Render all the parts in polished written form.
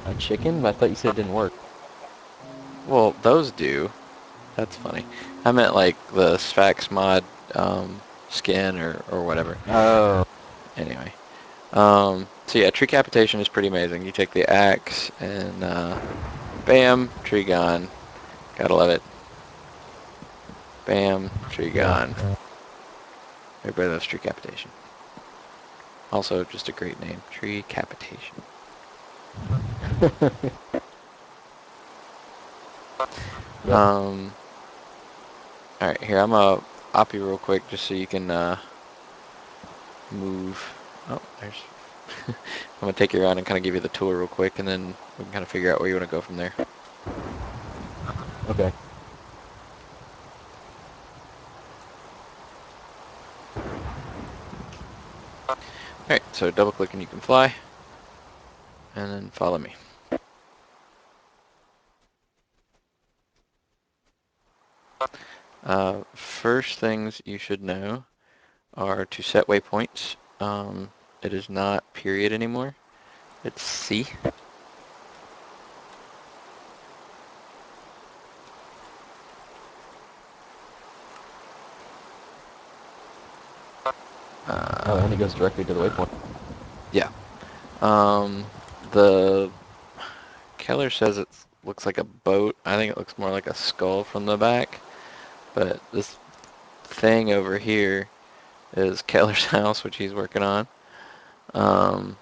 A chicken? I thought you said it didn't work. Well, those do. That's funny. I meant like the Sphax mod skin or whatever. Oh. Anyway. So yeah, tree capitation is pretty amazing. You take the axe and bam, tree gone. Gotta love it. Bam, tree Yeah. gone. Everybody loves tree capitation. Also, just a great name, tree capitation. Yep. All right, here I'm gonna op you real quick just so you can move. Oh, there's. I'm gonna take you around and kind of give you the tour real quick, and then we can kind of figure out where you want to go from there. Okay. All right, so double click and you can fly, and then follow me. First things you should know are to set waypoints. It is not period anymore. It's C. Oh, and it goes directly to the waypoint. Yeah. Um, the Keller says it looks like a boat. I think it looks more like a skull from the back. But this thing over here is Keller's house, which he's working on. Um,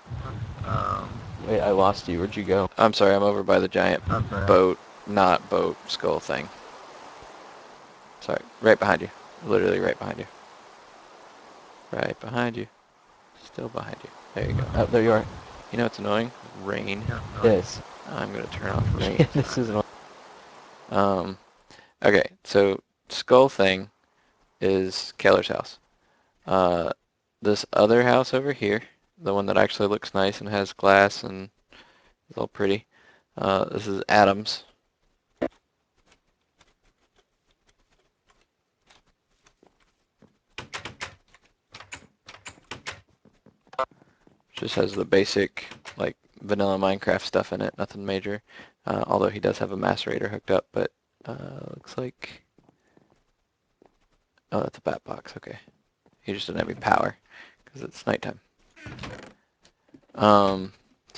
Wait, I lost you. Where'd you go? I'm sorry, I'm over by the giant boat, not boat, skull thing. Sorry, right behind you. Literally right behind you. Right behind you. Still behind you. There you go. Oh, there you are. You know what's annoying? Rain. This. I'm going to turn off rain. Yeah, this is an. Um, okay, so skull thing is Keller's house. Uh, this other house over here, the one that actually looks nice and has glass and is all pretty, this is Adam's. Just has the basic, like, vanilla Minecraft stuff in it, nothing major. Although he does have a macerator hooked up, but looks like, oh, that's a bat box, okay. He just doesn't have any power, because it's nighttime. So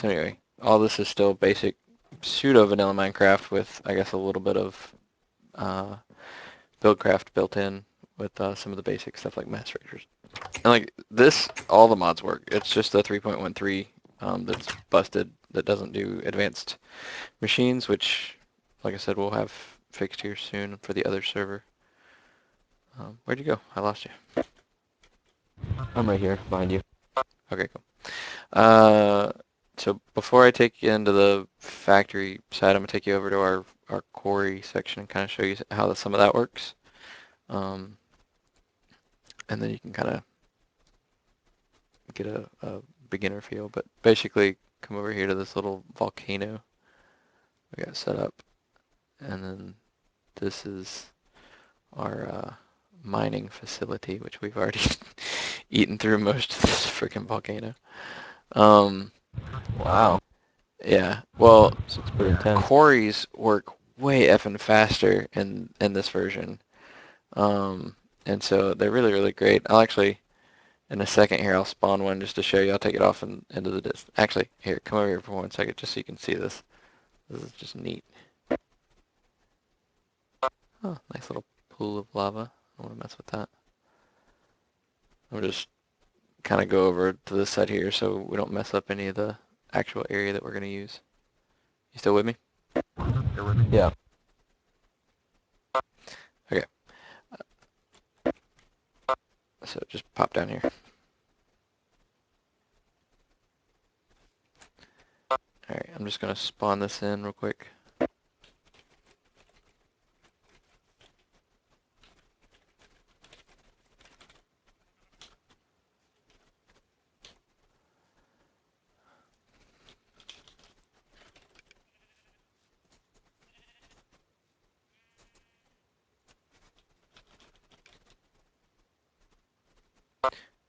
anyway, all this is still basic pseudo vanilla Minecraft with, I guess, a little bit of uh, Buildcraft built in with some of the basic stuff like macerators. And like this, all the mods work. It's just the 3.13 that's busted that doesn't do advanced machines, which, like I said, we'll have fixed here soon for the other server. Where'd you go? I lost you. I'm right here, behind you. Okay, cool. Uh, so before I take you into the factory side, I'm gonna take you over to our quarry section and kind of show you how some of that works. Um, and then you can kind of get a beginner feel. But basically, come over here to this little volcano we got set up, and then this is our mining facility, which we've already eaten through most of this freaking volcano. Um, Wow. yeah, well, This looks pretty intense. quarries work way effing faster in this version. Um, and so they're really, really great. I'll actually, in a second here, I'll spawn one just to show you. I'll take it off into the distance. Actually, here, come over here for 1 second just so you can see this. This is just neat. Oh, nice little pool of lava. I don't want to mess with that. I'm just kind of go over to this side here so we don't mess up any of the actual area that we're going to use. You still with me? Yeah. Okay, so just pop down here. Alright, I'm just going to spawn this in real quick.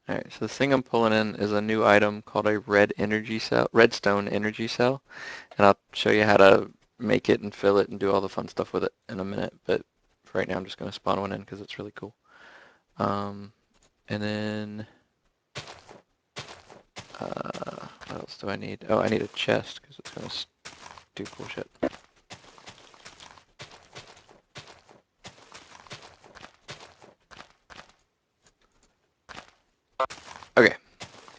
All right, so the thing I'm pulling in is a new item called a redstone energy cell, and I'll show you how to make it and fill it and do all the fun stuff with it in a minute. But for right now, I'm just going to spawn one in because it's really cool. And then what else do I need? Oh, I need a chest because it's going to do cool shit. Okay,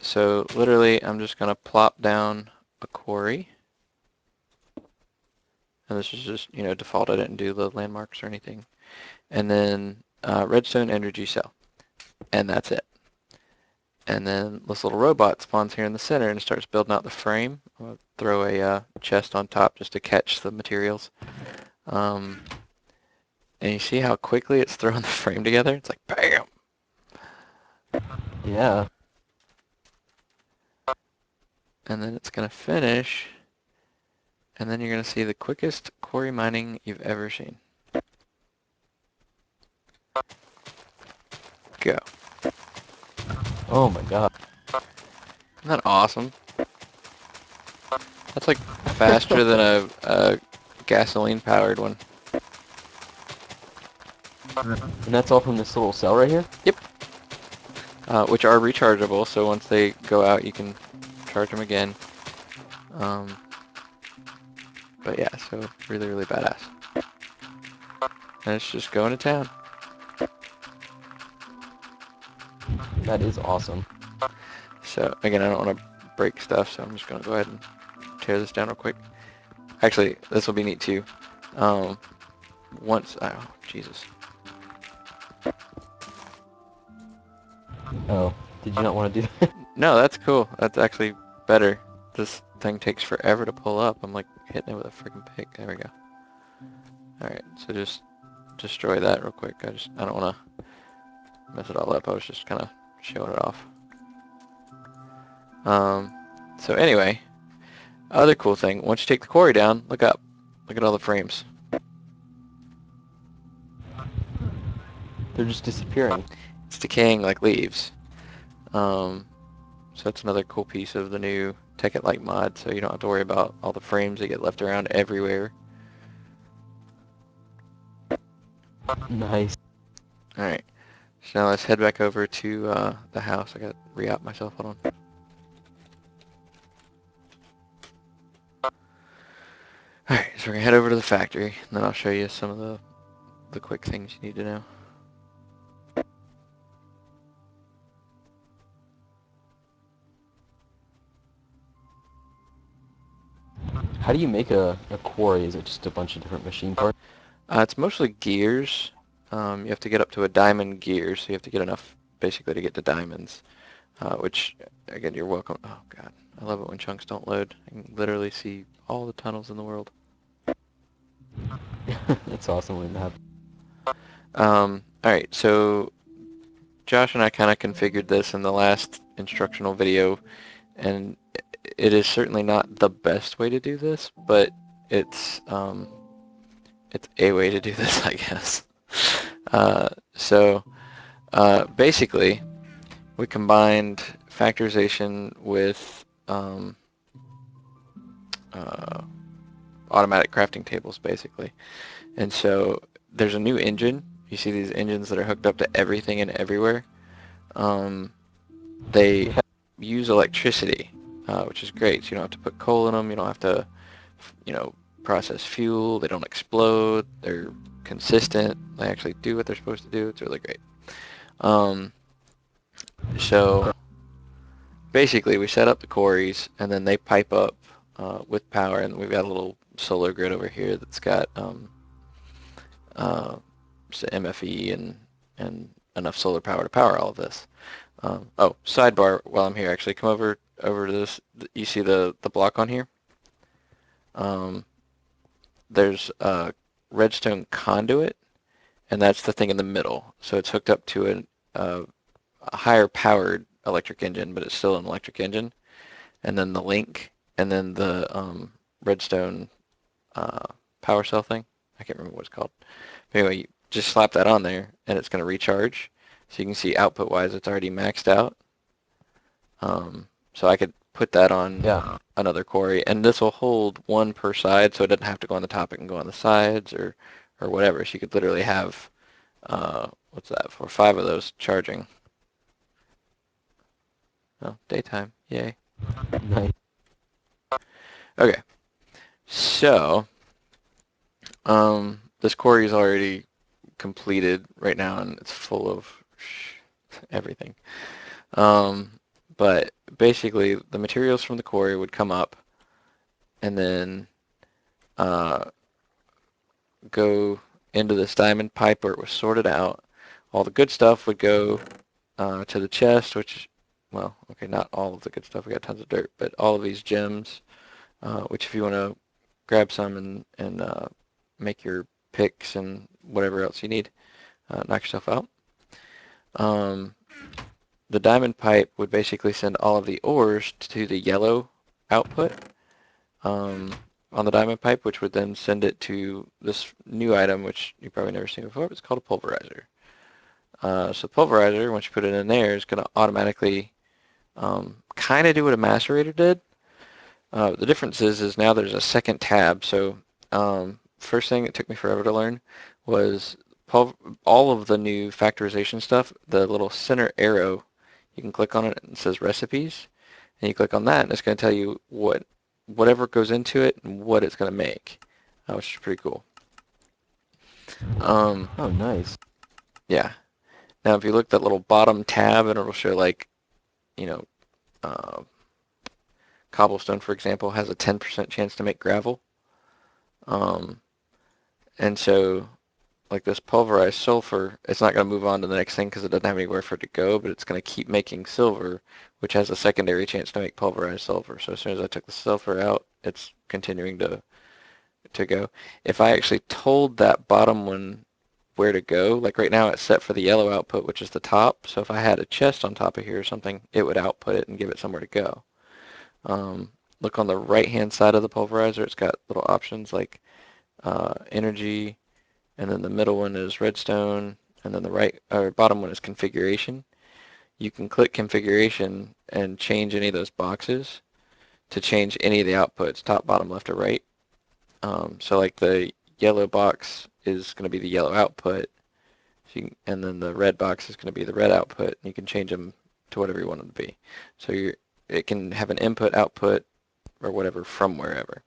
so literally I'm just going to plop down a quarry. And this is just, default. I didn't do the landmarks or anything. And then redstone energy cell. And that's it. And then this little robot spawns here in the center and starts building out the frame. I'll throw a chest on top just to catch the materials. And you see how quickly it's throwing the frame together? It's like, bam! Yeah. And then it's going to finish. And then you're going to see the quickest quarry mining you've ever seen. Go. Oh my god. Isn't that awesome? That's like faster than a gasoline-powered one. And that's all from this little cell right here? Yep. Which are rechargeable, so once they go out, you can charge them again. But yeah, so really, really badass. And it's just going to town. That is awesome. So again, I don't want to break stuff, so I'm just going to go ahead and tear this down real quick. Actually, this will be neat too. Oh, Jesus. Oh, did you not want to do that? No, that's cool. That's actually better. This thing takes forever to pull up. I'm like hitting it with a freaking pick. There we go. Alright, so just destroy that real quick. I don't want to mess it all up. I was just kind of showing it off. So anyway, other cool thing, once you take the quarry down, look up. Look at all the frames. They're just disappearing. It's decaying like leaves. So that's another cool piece of the new Tekkit LIte mod, so you don't have to worry about all the frames that get left around everywhere. Nice. Alright, so now let's head back over to the house. I gotta re-op myself, hold on. Alright, so we're gonna head over to the factory, and then I'll show you some of the quick things you need to know. How do you make a quarry? Is it just a bunch of different machine parts? It's mostly gears. You have to get up to a diamond gear, so you have to get enough basically to get to diamonds. Which, again, you're welcome. Oh god, I love it when chunks don't load. I can literally see all the tunnels in the world. That's awesome when that happens. Alright, so Josh and I kind of configured this in the last instructional video, and it is certainly not the best way to do this, but it's a way to do this, I guess. Basically, we combined factorization with automatic crafting tables, basically. And so there's a new engine. You see these engines that are hooked up to everything and everywhere. They use electricity, which is great. So you don't have to put coal in them. You don't have to, process fuel. They don't explode. They're consistent. They actually do what they're supposed to do. It's really great. So basically, we set up the quarries, and then they pipe up with power. And we've got a little solar grid over here that's got MFE and enough solar power to power all of this. Sidebar while I'm here, actually, come over to this. You see the block on here? There's a redstone conduit, and that's the thing in the middle. So it's hooked up to a higher powered electric engine, but it's still an electric engine. And then the link, and then the redstone power cell thing. I can't remember what it's called. But anyway, you just slap that on there, and it's going to recharge. So you can see output-wise, it's already maxed out. So I could put that on Yeah. another quarry, and this will hold one per side, so it doesn't have to go on the top. It can go on the sides or whatever. So you could literally have what's that for? 5 of those charging. Oh, daytime. Yay. Nice. Okay. So this quarry is already completed right now, and it's full of everything. Um, but basically, the materials from the quarry would come up and then uh, go into this diamond pipe where it was sorted out. All the good stuff would go to the chest, which, well, okay, not all of the good stuff. We got tons of dirt, but all of these gems, which if you want to grab some and make your picks and whatever else you need, knock yourself out. Um, the diamond pipe would basically send all of the ores to the yellow output um, on the diamond pipe, which would then send it to this new item, which you've probably never seen before. But it's called a pulverizer. So pulverizer, once you put it in there, is going to automatically kind of do what a macerator did. The difference is now there's a second tab. So first thing it took me forever to learn was all of the new factorization stuff, the little center arrow, you can click on it and it says recipes, and you click on that and it's going to tell you whatever goes into it and what it's going to make, which is pretty cool. Oh, nice. Yeah. Now if you look at that little bottom tab and it'll show like, you know, uh, cobblestone, for example, has a 10% chance to make gravel. Um, and so like this pulverized sulfur, it's not going to move on to the next thing because it doesn't have anywhere for it to go, but it's going to keep making silver, which has a secondary chance to make pulverized sulfur. So as soon as I took the sulfur out, it's continuing to go. If I actually told that bottom one where to go, like right now it's set for the yellow output, which is the top. So if I had a chest on top of here or something, it would output it and give it somewhere to go. Look on the right-hand side of the pulverizer. It's got little options like energy, and then the middle one is redstone, and then the right or bottom one is configuration. You can click configuration and change any of those boxes to change any of the outputs, top, bottom, left, or right. So like the yellow box is going to be the yellow output, and then the red box is going to be the red output. And you can change them to whatever you want them to be. So it can have an input, output, or whatever from wherever.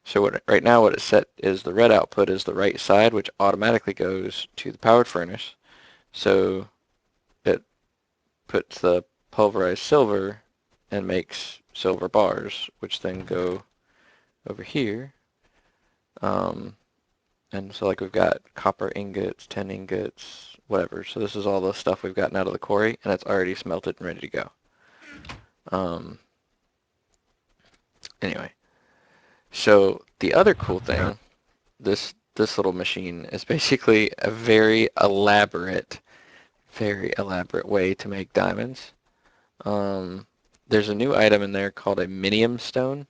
So right now what it's set is the red output is the right side, which automatically goes to the powered furnace. So it puts the pulverized silver and makes silver bars, which then go over here. Um, and so like we've got copper ingots, tin ingots, whatever. So this is all the stuff we've gotten out of the quarry, and it's already smelted and ready to go. Um, anyway, so the other cool thing, this little machine is basically a very elaborate way to make diamonds. There's a new item in there called a minium stone.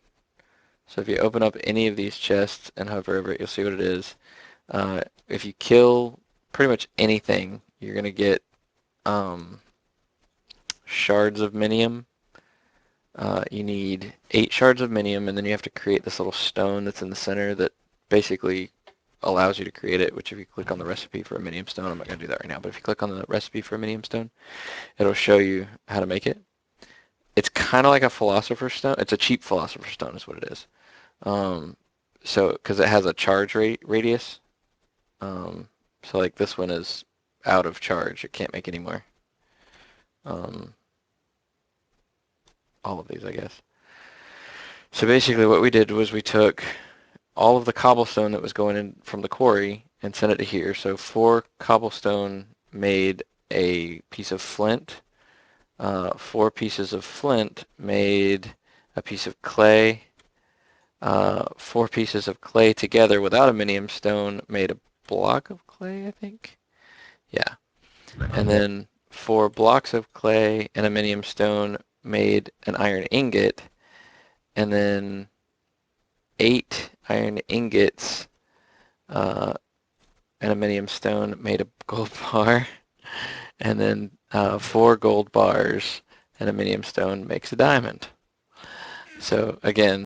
So if you open up any of these chests and hover over it, you'll see what it is. If you kill pretty much anything, you're going to get shards of minium. You need 8 shards of minium, and then you have to create this little stone that's in the center that basically allows you to create it, which if you click on the recipe for a minium stone, I'm not going to do that right now, but if you click on the recipe for a minium stone, it'll show you how to make it. It's kind of like a philosopher's stone. It's a cheap philosopher's stone is what it is. Um, so, because it has a charge radius. Um, so like this one is out of charge. It can't make any more. Um, all of these, I guess. So basically what we did was we took all of the cobblestone that was going in from the quarry and sent it to here. So 4 cobblestone made a piece of flint. 4 pieces of flint made a piece of clay. 4 pieces of clay together without a minium stone made a block of clay, I think. Yeah. And then 4 blocks of clay and a minium stone made an iron ingot. And then 8 iron ingots uh, and a minium stone made a gold bar. And then 4 gold bars aluminium stone makes a diamond. So again,